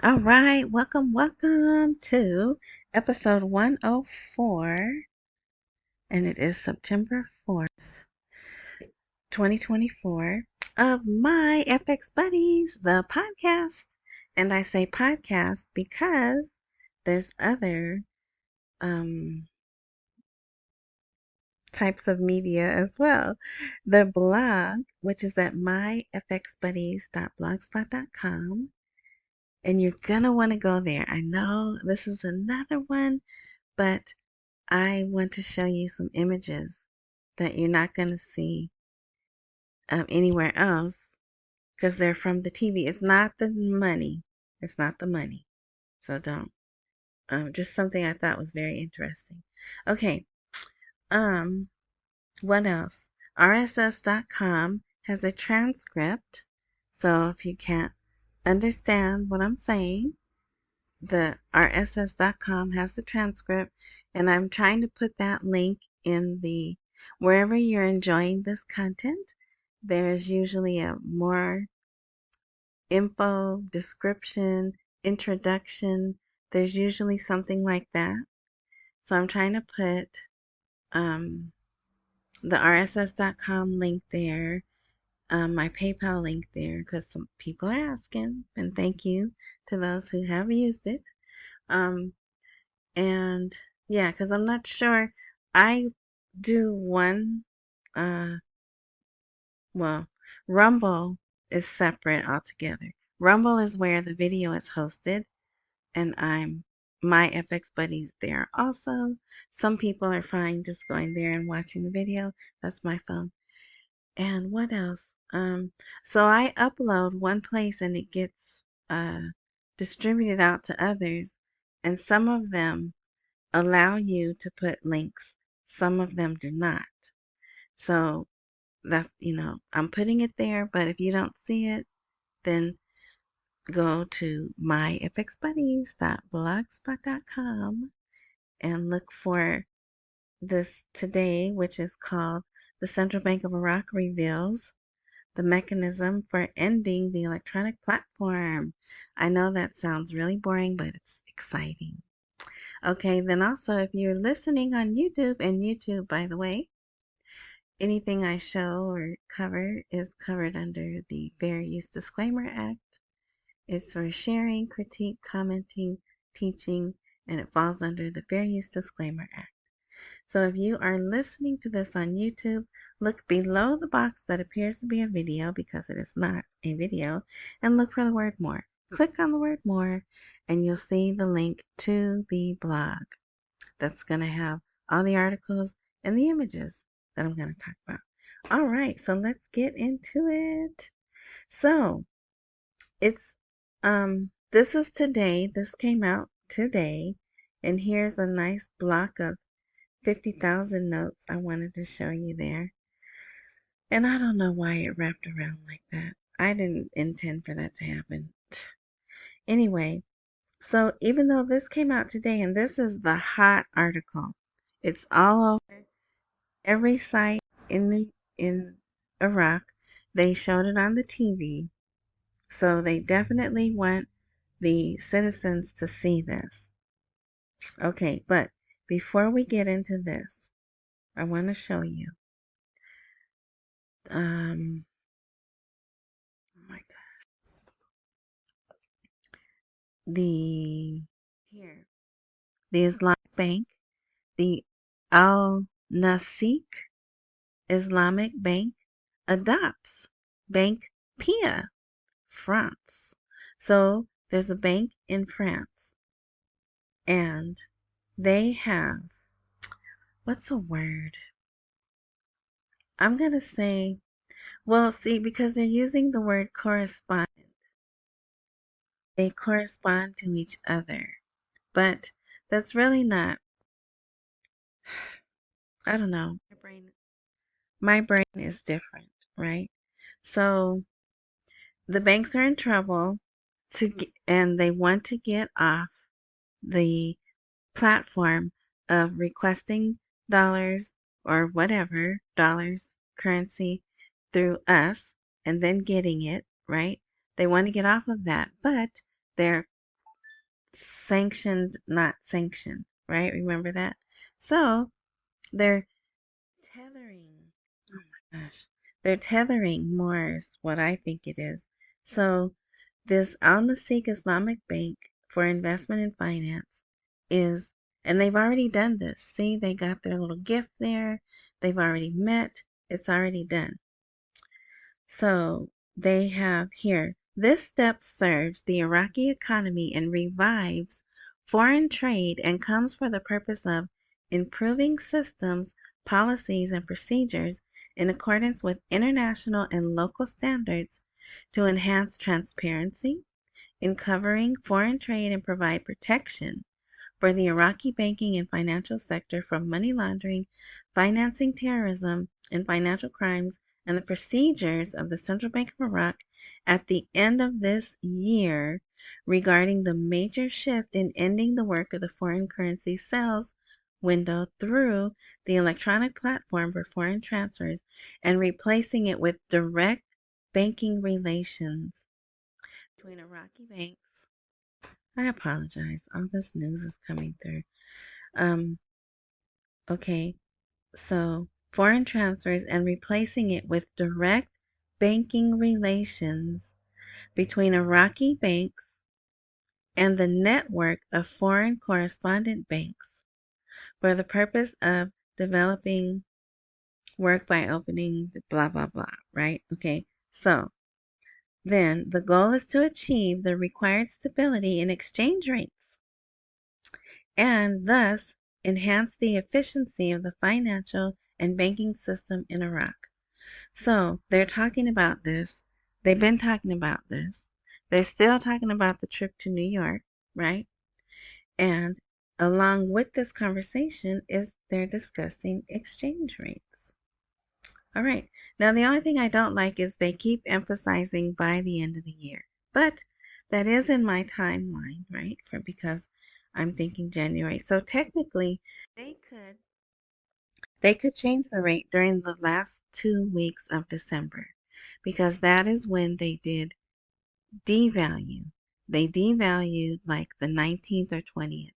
All right, welcome to episode 104, and it is September 4th, 2024, of My FX Buddies, the podcast. And I say podcast because there's other um, types of media as well. The blog, which is at myfxbuddies.blogspot.com, and you're gonna want to go there. I know this is another one, but I want to show you some images that you're not going to see anywhere else because they're from the TV. It's not the money. It's not the money. So don't. Just something I thought was very interesting. Okay. Um, what else? RSS.com has a transcript. So if you can't understand what I'm saying, the RSS.com has the transcript, and I'm trying to put that link in the wherever you're enjoying this content. There's usually a more info, description, introduction. There's usually something like that. So I'm trying to put um, the RSS.com link there, my PayPal link there, because some people are asking, and thank you to those who have used it. And yeah, because I'm not sure. I do one, uh, well, Rumble is separate altogether. Rumble is where the video is hosted, and I'm my FX buddies there also. Some people are fine just going there and watching the video. That's my phone. And what else? So I upload one place and it gets uh distributed out to others, and some of them allow you to put links. Some of them do not. So I'm putting it there, but if you don't see it, then go to myfxbuddies.blogspot.com and look for this today, which is called The Central Bank of Iraq Reveals the Mechanism for Ending the Electronic Platform. I know that sounds really boring, but it's exciting. Okay, then also if you're listening on YouTube, and YouTube, by the way, anything I show or cover is covered under the Fair Use Disclaimer Act. It's for sharing, critique, commenting, teaching, and it falls under the Fair Use Disclaimer Act. So if you are listening to this on YouTube, look below the box that appears to be a video, because it is not a video, and look for the word more. Click on the word more, and you'll see the link to the blog that's going to have all the articles and the images that I'm going to talk about. All right, so let's get into it. So it's this is today. This came out today, and here's a nice block of 50,000 notes I wanted to show you there. And I don't know why it wrapped around like that. I didn't intend for that to happen. Anyway, so even though this came out today, and this is the hot article, it's all over every site in Iraq. They showed it on the TV, so they definitely want the citizens to see this. Okay, but before we get into this, I want to show you. Oh my God. The here, the Islamic Bank, the Al Nasik Islamic Bank adopts Bank Pia, France. So there's a bank in France, and they have, what's a word? I'm going to say, well, see, because they're using the word correspondent, they correspond to each other. But that's really not, I don't know. My brain is different, right? So the banks are in trouble and they want to get off the platform of requesting dollars or whatever, dollars, currency through us and then getting it, right? They want to get off of that, but they're sanctioned, not sanctioned, right? Remember that? So they're tethering. Oh my gosh. They're tethering more is what I think it is. So this Al Nasik Islamic Bank for Investment and Finance is, and they've already done this. See, they got their little gift there. They've already met. It's already done. So they have here, this step serves the Iraqi economy and revives foreign trade and comes for the purpose of improving systems, policies, and procedures in accordance with international and local standards to enhance transparency in covering foreign trade and provide protection for the Iraqi banking and financial sector from money laundering, financing terrorism, and financial crimes, and the procedures of the Central Bank of Iraq at the end of this year regarding the major shift in ending the work of the foreign currency sales window through the electronic platform for foreign transfers and replacing it with direct banking relations between Iraqi banks. I apologize. All this news is coming through. Um, okay, so foreign transfers and replacing it with direct banking relations between Iraqi banks and the network of foreign correspondent banks for the purpose of developing work by opening blah blah blah, right? Okay, so then the goal is to achieve the required stability in exchange rates and thus enhance the efficiency of the financial and banking system in Iraq. So they're talking about this. They've been talking about this. They're still talking about the trip to New York, right? And along with this conversation is they're discussing exchange rates. All right. Now, the only thing I don't like is they keep emphasizing by the end of the year. But that is in my timeline, right? Because I'm thinking January. So technically, they could change the rate during the last 2 weeks of December because that is when they did devalue. They devalued like the 19th or 20th.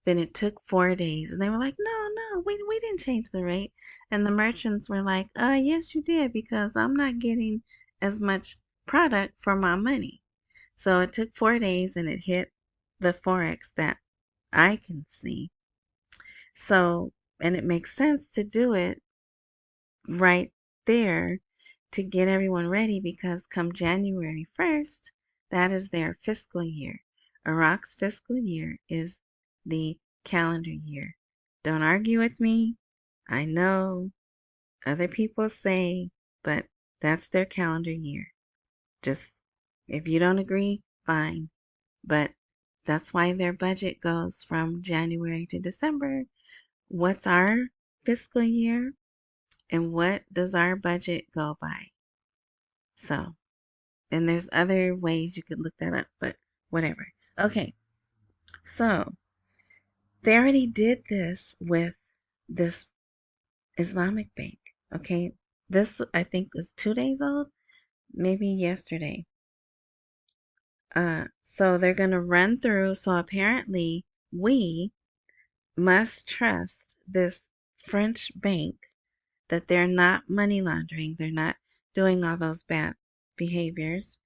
Then it took 4 days and they were like, no, we didn't change the rate. And the merchants were like, yes, you did because I'm not getting as much product for my money. So it took 4 days and it hit the Forex that I can see. So, and it makes sense to do it right there to get everyone ready because come January 1st, that is their fiscal year. Iraq's fiscal year is the calendar year. Don't argue with me. I know other people say, but that's their calendar year. Just if you don't agree, fine. But that's why their budget goes from January to December. What's our fiscal year? And what does our budget go by? So, and there's other ways you could look that up, but whatever. Okay, so they already did this with this Islamic bank. Okay, this I think was 2 days old, maybe yesterday. So they're gonna run through. So apparently, we must trust this French bank that they're not money laundering, they're not doing all those bad behaviors,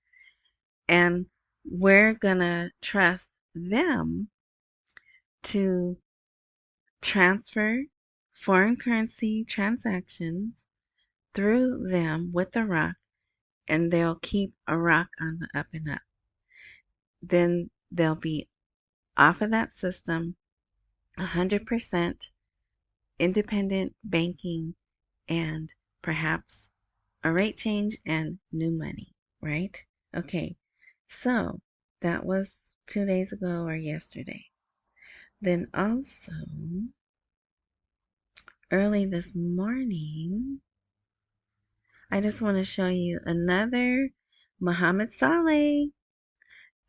and we're gonna trust them to transfer foreign currency transactions through them with Iraq, and they'll keep Iraq on the up and up. Then they'll be off of that system, 100% independent banking, and perhaps a rate change and new money, right? Okay, so that was 2 days ago or yesterday. Then also, early this morning, I just want to show you another Mohammed Saleh.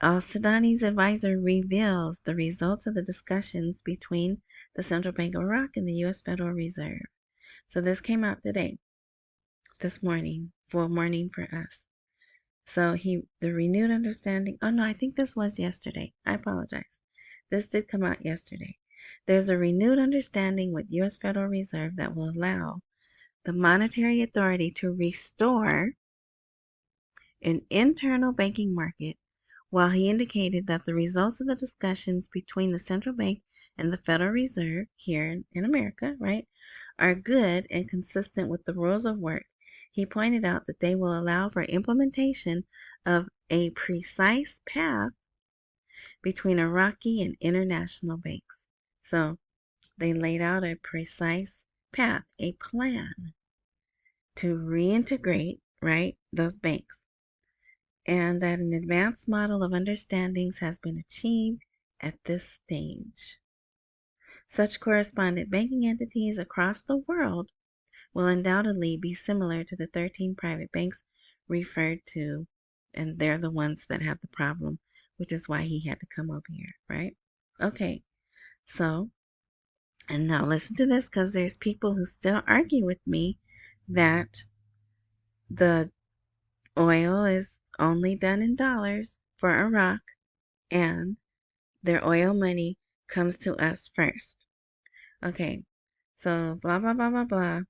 Al-Sudani's advisor reveals the results of the discussions between the Central Bank of Iraq and the U.S. Federal Reserve. So this came out today, this morning, for morning for us. So the renewed understanding, oh no, I think this was yesterday. I apologize. This did come out yesterday. There's a renewed understanding with U.S. Federal Reserve that will allow the monetary authority to restore an internal banking market, while he indicated that the results of the discussions between the central bank and the Federal Reserve here in America, right, are good and consistent with the rules of work. He pointed out that they will allow for implementation of a precise path between Iraqi and international banks. So they laid out a precise path, a plan to reintegrate, right, those banks, and that an advanced model of understandings has been achieved at this stage. Such correspondent banking entities across the world will undoubtedly be similar to the 13 private banks referred to, and they're the ones that have the problem, which is why he had to come over here, right? Okay, so, and now listen to this, because there's people who still argue with me that the oil is only done in dollars for Iraq, and their oil money comes to us first. Okay, so blah, blah, blah, blah, blah.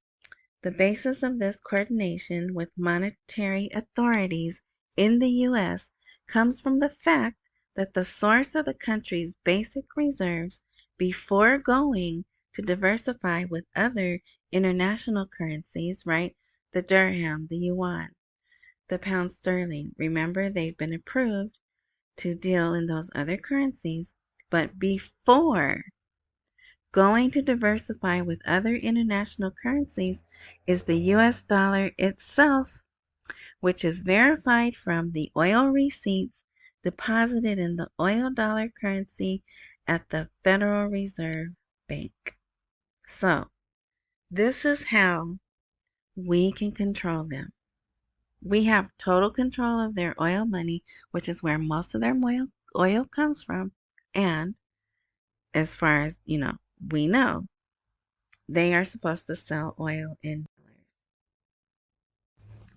The basis of this coordination with monetary authorities in the U.S. comes from the fact that the source of the country's basic reserves before going to diversify with other international currencies, right? The dirham, the yuan, the pound sterling. Remember, they've been approved to deal in those other currencies, but before going to diversify with other international currencies is the US dollar itself, which is verified from the oil receipts deposited in the oil dollar currency at the Federal Reserve Bank. So, this is how we can control them. We have total control of their oil money, which is where most of their oil comes from. And as far as, we know, they are supposed to sell oil in dollars.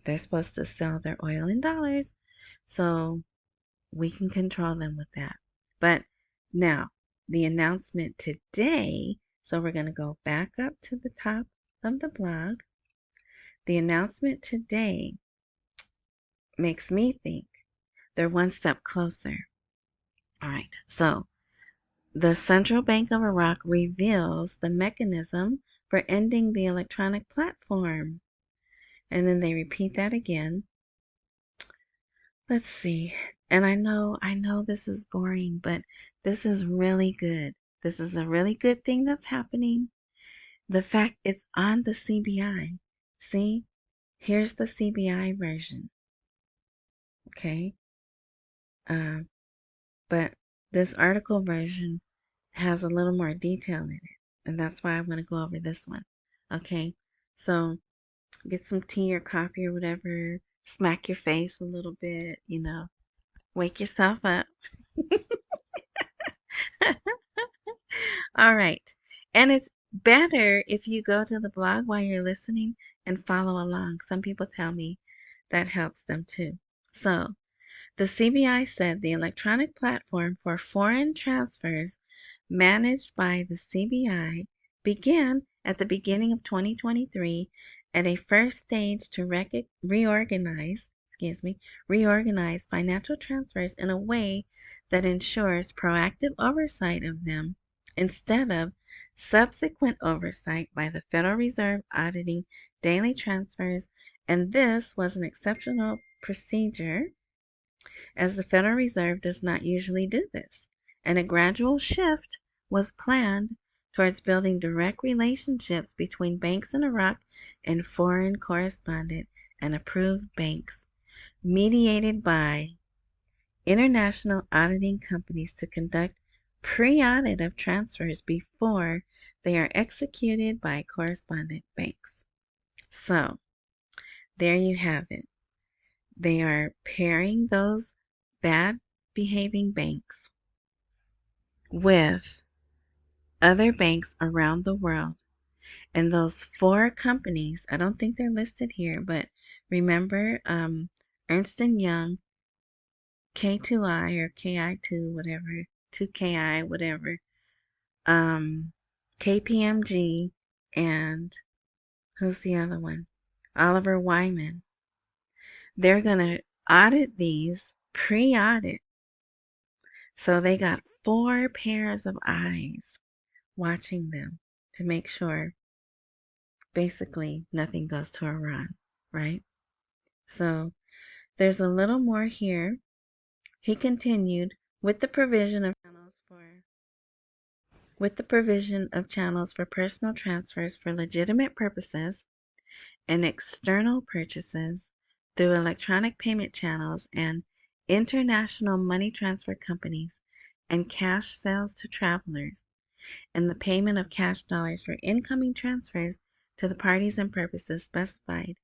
They're supposed to sell their oil in dollars, so we can control them with that. But now, the announcement today, so we're going to go back up to the top of the blog. The announcement today makes me think they're one step closer. All right, so the Central Bank of Iraq reveals the mechanism for ending the electronic platform. And then they repeat that again. Let's see. And I know this is boring, but this is really good. This is a really good thing that's happening. The fact it's on the CBI. See? Here's the CBI version. Okay? But this article version has a little more detail in it. And that's why I'm going to go over this one. Okay? So, get some tea or coffee or whatever. Smack your face a little bit, Wake yourself up. All right. And it's better if you go to the blog while you're listening and follow along. Some people tell me that helps them too. So, the CBI said the electronic platform for foreign transfers managed by the CBI began at the beginning of 2023 at a first stage to reorganize financial transfers in a way that ensures proactive oversight of them instead of subsequent oversight by the Federal Reserve auditing daily transfers. And this was an exceptional procedure, as the Federal Reserve does not usually do this, and a gradual shift was planned towards building direct relationships between banks in Iraq and foreign correspondent and approved banks, mediated by international auditing companies to conduct pre-audit of transfers before they are executed by correspondent banks. So, there you have it. They are pairing those bad behaving banks with other banks around the world. And those 4 companies, I don't think they're listed here, but remember, Ernst & Young, K2I or KI2, whatever, 2KI, whatever, KPMG, and who's the other one? Oliver Wyman. They're going to audit these, pre-audit. So they got 4 pairs of eyes watching them to make sure basically nothing goes to Iran, right? So there's a little more here. He continued with the provision of channels for personal transfers for legitimate purposes and external purchases through electronic payment channels and international money transfer companies and cash sales to travelers, and the payment of cash dollars for incoming transfers to the parties and purposes specified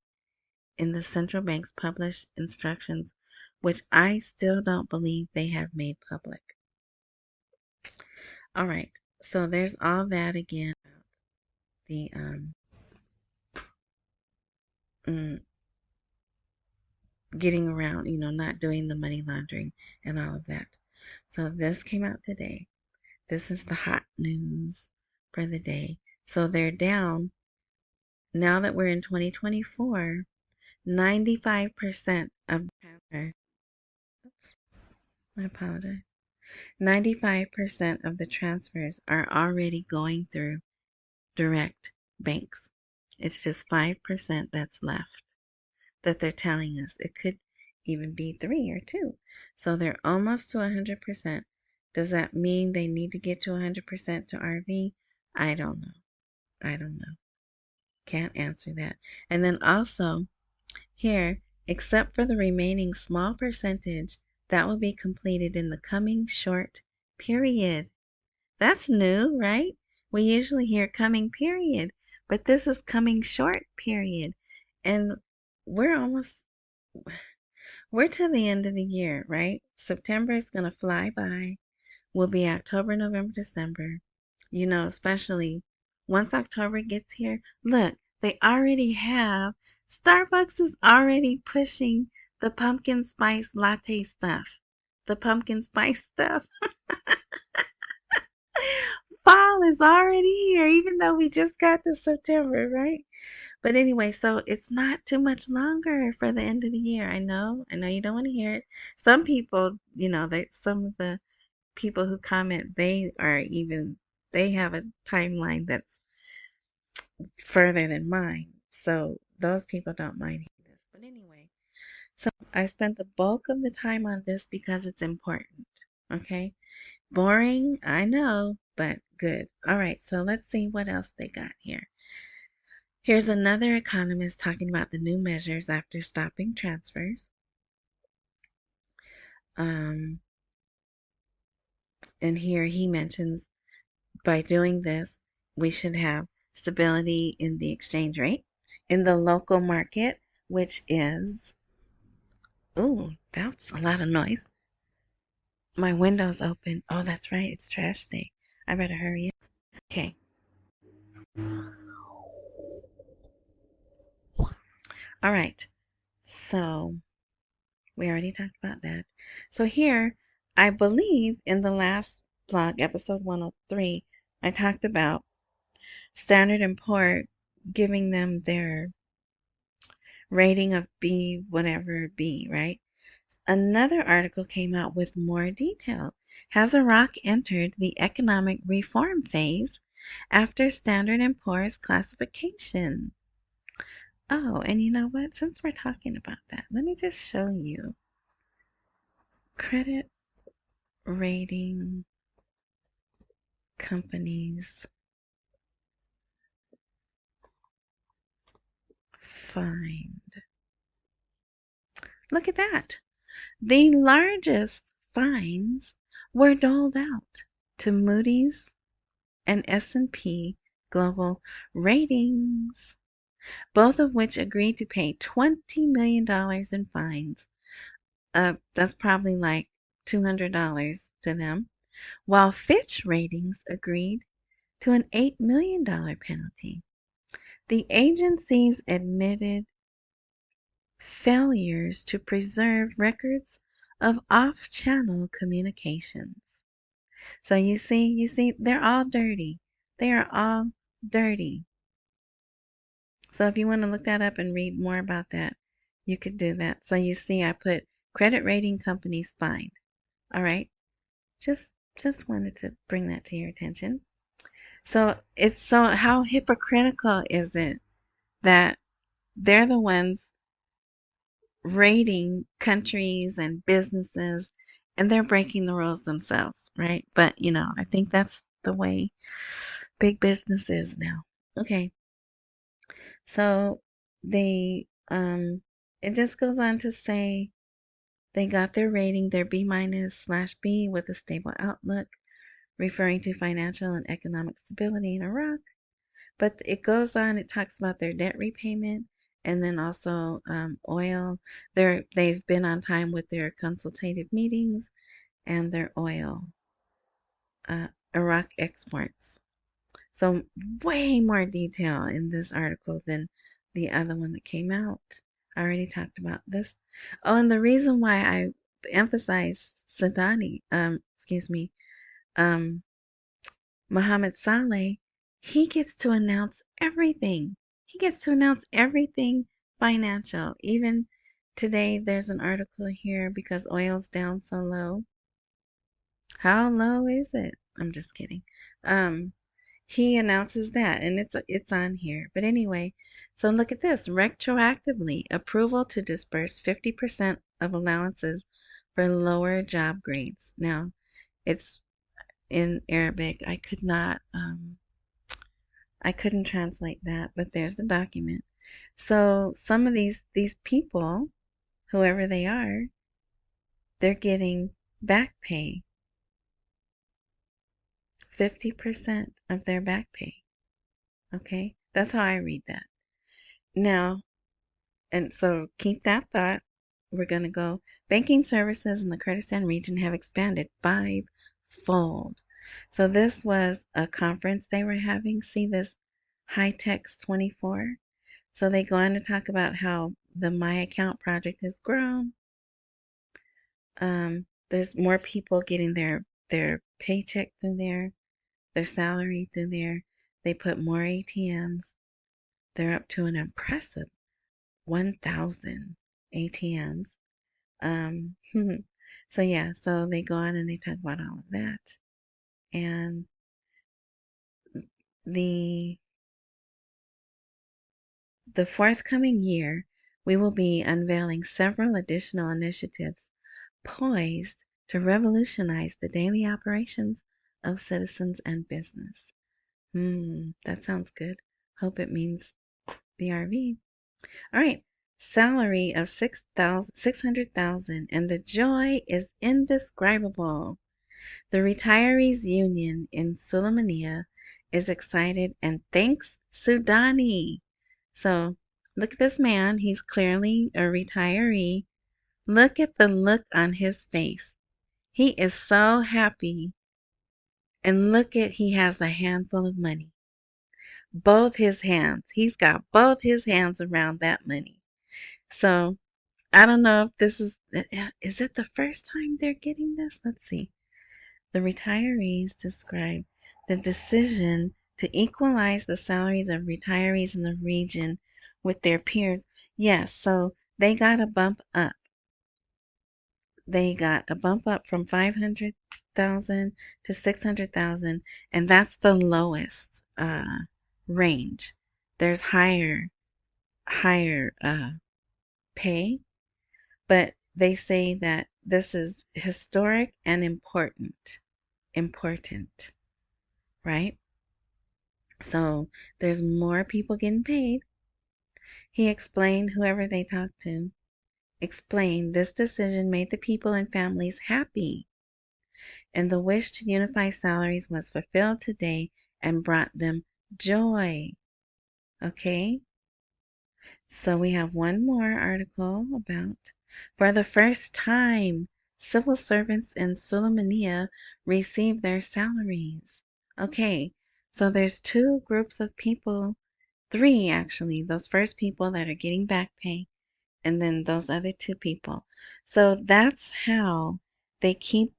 in the central bank's published instructions, which I still don't believe they have made public. All right, so there's all that again. The getting around, not doing the money laundering and all of that. So this came out today. This is the hot news for the day. So they're down, now that we're in 2024, 95% of transfers. Oops, I apologize. 95% of the transfers are already going through direct banks. It's just 5% that's left that they're telling us. It could even be 3 or 2. So they're almost to 100%. Does that mean they need to get to 100% to RV? I don't know. Can't answer that. And then also, here, except for the remaining small percentage, that will be completed in the coming short period. That's new, right? We usually hear coming period, but this is coming short period. And we're to the end of the year, right? September is going to fly by. Will be October, November, December. Especially once October gets here. Look, they already have, Starbucks is already pushing the pumpkin spice latte stuff. The pumpkin spice stuff. Fall is already here, even though we just got to September, right? But anyway, so it's not too much longer for the end of the year. I know you don't want to hear it. Some people, some of the people who comment, they have a timeline that's further than mine. So those people don't mind hearing this. But anyway, so I spent the bulk of the time on this because it's important. Okay? Boring, I know, but good. All right, so let's see what else they got here. Here's another economist talking about the new measures after stopping transfers. And here he mentions by doing this, we should have stability in the exchange rate, in the local market, which is, ooh, that's a lot of noise. My window's open. Oh, that's right, it's trash day. I better hurry up. Okay. All right. So we already talked about that. So here, I believe in the last blog, episode 103, I talked about Standard & Poor giving them their rating of B, whatever B, right? Another article came out with more detail. Has Iraq entered the economic reform phase after Standard & Poor's classification? Oh, and you know what? Since we're talking about that, let me just show you. Credit rating companies find. Look at that. The largest fines were doled out to Moody's and S&P Global Ratings, both of which agreed to pay $20 million in fines. That's probably like $200 to them, while Fitch Ratings agreed to an $8 million penalty. The agencies admitted failures to preserve records of off-channel communications. So you see, they're all dirty. They are all dirty. So if you want to look that up and read more about that, you could do that. So you see, I put credit rating companies fined. All right. Just wanted to bring that to your attention. So how hypocritical is it that they're the ones rating countries and businesses and they're breaking the rules themselves, right? But, I think that's the way big business is now. Okay. So it just goes on to say they got their rating, their B-/B with a stable outlook, referring to financial and economic stability in Iraq. But it goes on, it talks about their debt repayment and then also oil. They've been on time with their consultative meetings and their oil, Iraq exports. So way more detail in this article than the other one that came out. I already talked about this. Oh, and the reason why I emphasize Mohammed Saleh, he gets to announce everything. He gets to announce everything financial. Even today, there's an article here because oil's down so low. How low is it? I'm just kidding. He announces that, and it's on here. But anyway, so look at this. Retroactively, approval to disperse 50% of allowances for lower job grades. Now, it's in Arabic. I couldn't translate that, but there's the document. So some of these people, whoever they are, they're getting back pay. 50% of their back pay. Okay? That's how I read that. Now, and so keep that thought. We're going to go. Banking services in the Kurdistan region have expanded five-fold. So this was a conference they were having. See this High-Techs 24? So they go on to talk about how the My Account project has grown. There's more people getting their paycheck through there, their salary through there. They put more ATMs. They're up to an impressive 1,000 ATMs. So yeah, so they go on and they talk about all of that. And the forthcoming year, we will be unveiling several additional initiatives poised to revolutionize the daily operations of citizens and business. That sounds good. Hope it means the RV. All right. Salary of 600,000 and the joy is indescribable. The retirees union in Sulaymaniyah is excited and thanks Sudani. So look at this man. He's clearly a retiree. Look at the look on his face. He is so happy. And he has a handful of money. Both his hands. He's got both his hands around that money. So I don't know if this is it the first time they're getting this? Let's see. The retirees describe the decision to equalize the salaries of retirees in the region with their peers. Yes, so they got a bump up. They got a bump up from 500,000 to 600,000, and that's the lowest range. There's higher pay, but they say that this is historic and important, right? So there's more people getting paid. He explained, whoever they talked to, explained this decision made the people and families happy, and the wish to unify salaries was fulfilled today and brought them joy. Okay? So we have one more article about, for the first time, civil servants in Sulaymaniyah receive their salaries. Okay, so there's two groups of people, three actually, those first people that are getting back pay, and then those other two people. So that's how they keep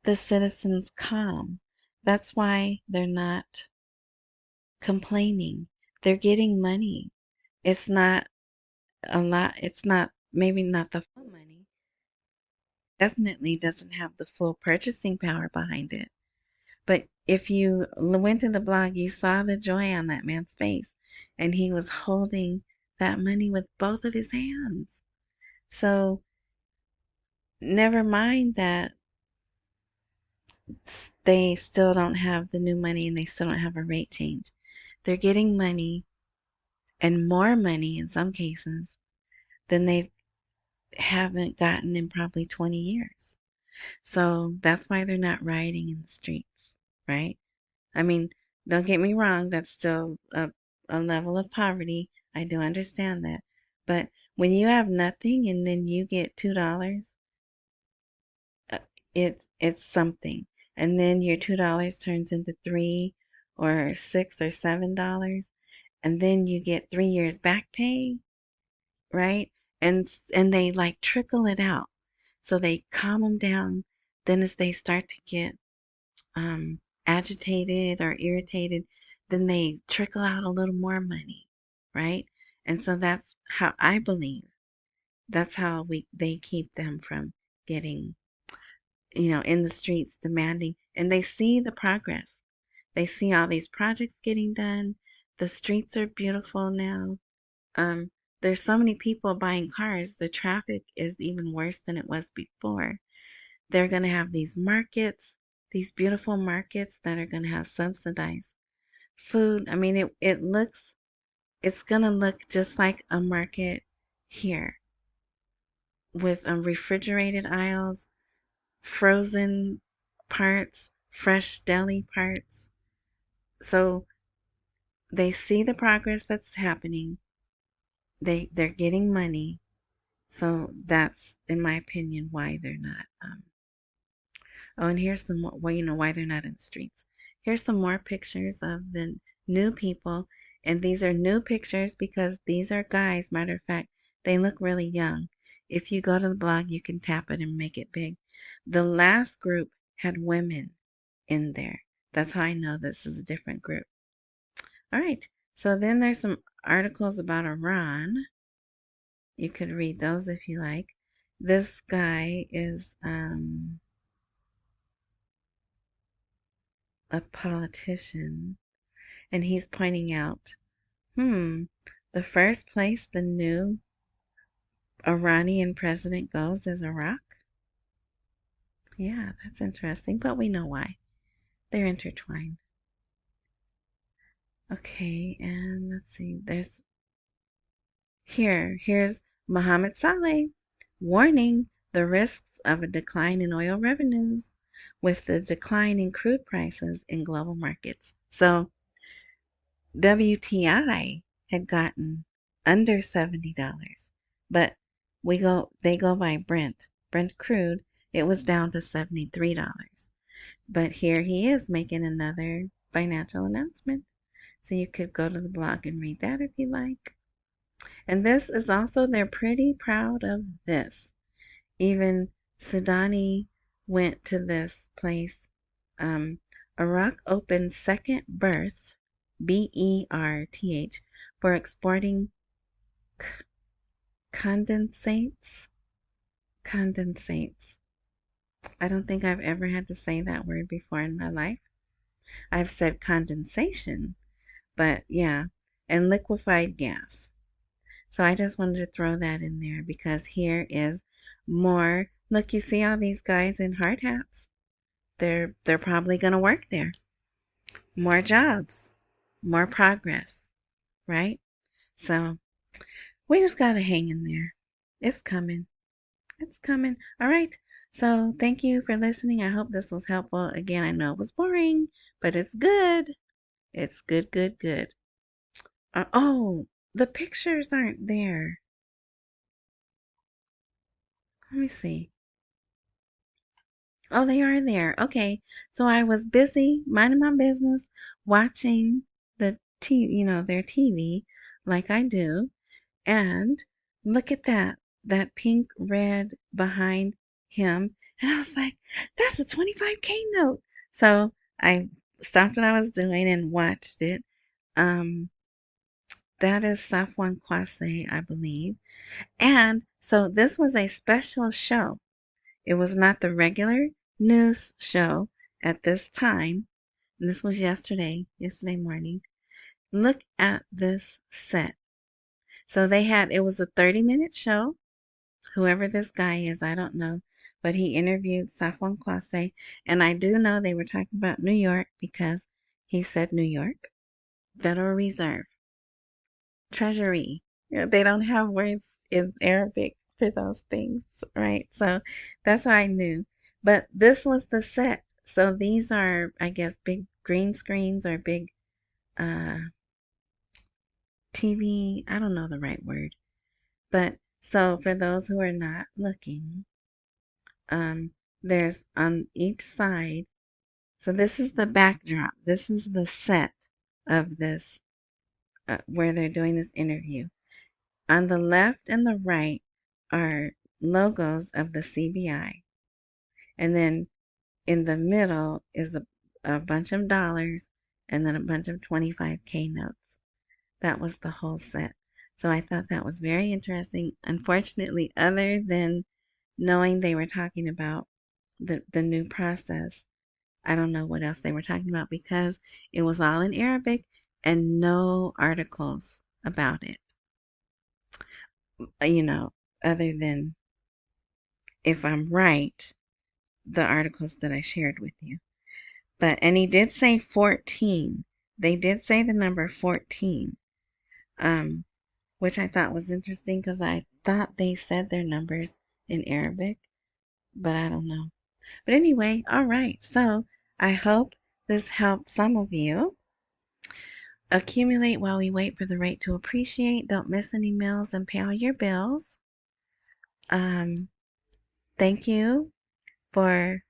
the citizens calm. That's why they're not complaining. They're getting money. It's not a lot. It's not, maybe not the full money. Definitely doesn't have the full purchasing power behind it. But if you went to the blog, you saw the joy on that man's face, and he was holding that money with both of his hands. So never mind that they still don't have the new money and they still don't have a rate change. They're getting money, and more money in some cases, than they haven't gotten in probably 20 years. So that's why they're not rioting in the streets, right? I mean, don't get me wrong, that's still a level of poverty. I do understand that. But when you have nothing and then you get $2, it's something. And then your $2 turns into 3 or 6 or $7, and then you get 3 years back pay, right? And they like trickle it out. So they calm them down. Then as they start to get agitated or irritated, then they trickle out a little more money, right? And so that's how I believe. That's how they keep them from getting, in the streets demanding, and they see the progress. They see all these projects getting done. The streets are beautiful now. Um, there's so many people buying cars. The traffic is even worse than it was before. They're going to have these markets, these beautiful markets that are going to have subsidized food. I mean, it's going to look just like a market here with refrigerated aisles, frozen parts, fresh deli parts. So they see the progress that's happening. They're getting money. So that's, in my opinion, why they're not. Oh, and here's some more. Well, why they're not in the streets. Here's some more pictures of the new people, and these are new pictures because these are guys. Matter of fact, they look really young. If you go to the blog, you can tap it and make it big. The last group had women in there. That's how I know this is a different group. All right. So then there's some articles about Iran. You could read those if you like. This guy is a politician, and he's pointing out, the first place the new Iranian president goes is Iraq. Yeah, that's interesting, but we know why. They're intertwined. Okay, and let's see. Here's Mohammed Saleh warning the risks of a decline in oil revenues with the decline in crude prices in global markets. So WTI had gotten under $70, but they go by Brent crude. It was down to $73. But here he is making another financial announcement. So you could go to the blog and read that if you like. And this is also, they're pretty proud of this. Even Sudani went to this place. Iraq opened second berth, BERTH, for exporting condensates. Condensates. I don't think I've ever had to say that word before in my life. I've said condensation, but yeah, and liquefied gas. So I just wanted to throw that in there because here is more. Look, you see all these guys in hard hats? They're probably going to work there. More jobs, more progress, right? So we just got to hang in there. It's coming. It's coming. All right. So thank you for listening. I hope this was helpful. Again, I know it was boring, but it's good. It's good, good, good. Oh, the pictures aren't there. Let me see. Oh, they are there. Okay. So I was busy minding my business, watching their TV like I do. And look at that. that pink red behind him. And I was like, that's a 25K note. So I stopped what I was doing and watched it. That is Safwan Kwase, I believe. And so this was a special show. It was not the regular news show at this time. And this was yesterday morning. Look at this set. So it was a 30-minute show. Whoever this guy is, I don't know. But he interviewed Safwan Kwase. And I do know they were talking about New York because he said New York. Federal Reserve. Treasury. They don't have words in Arabic for those things, right? So that's how I knew. But this was the set. So these are, I guess, big green screens or big TV. I don't know the right word. But so for those who are not looking, there's on each side. So this is the backdrop. This is the set of this where they're doing this interview. On the left and the right are logos of the CBI. And then in the middle is a bunch of dollars and then a bunch of 25K notes. That was the whole set. So I thought that was very interesting. Unfortunately, other than knowing they were talking about the new process, I don't know what else they were talking about because it was all in Arabic and no articles about it. Other than, if I'm right, the articles that I shared with you. And he did say 14. They did say the number 14, which I thought was interesting because I thought they said their numbers in Arabic, but I don't know. But anyway, all right. So I hope this helped some of you. Accumulate while we wait for the rate to appreciate. Don't miss any meals and pay all your bills. Thank you for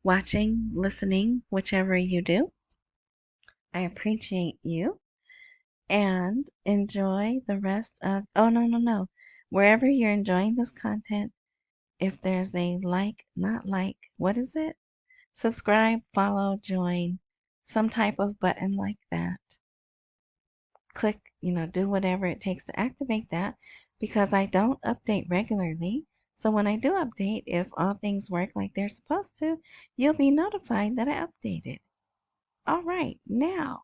watching, listening, whichever you do. I appreciate you. And enjoy the rest of, oh, no. Wherever you're enjoying this content, if there's a what is it? Subscribe, follow, join, some type of button like that. Click, do whatever it takes to activate that because I don't update regularly. So when I do update, if all things work like they're supposed to, you'll be notified that I updated. All right, now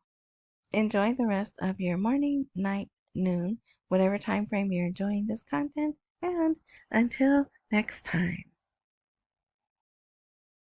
enjoy the rest of your morning, night, noon, whatever time frame you're enjoying this content, and until next time.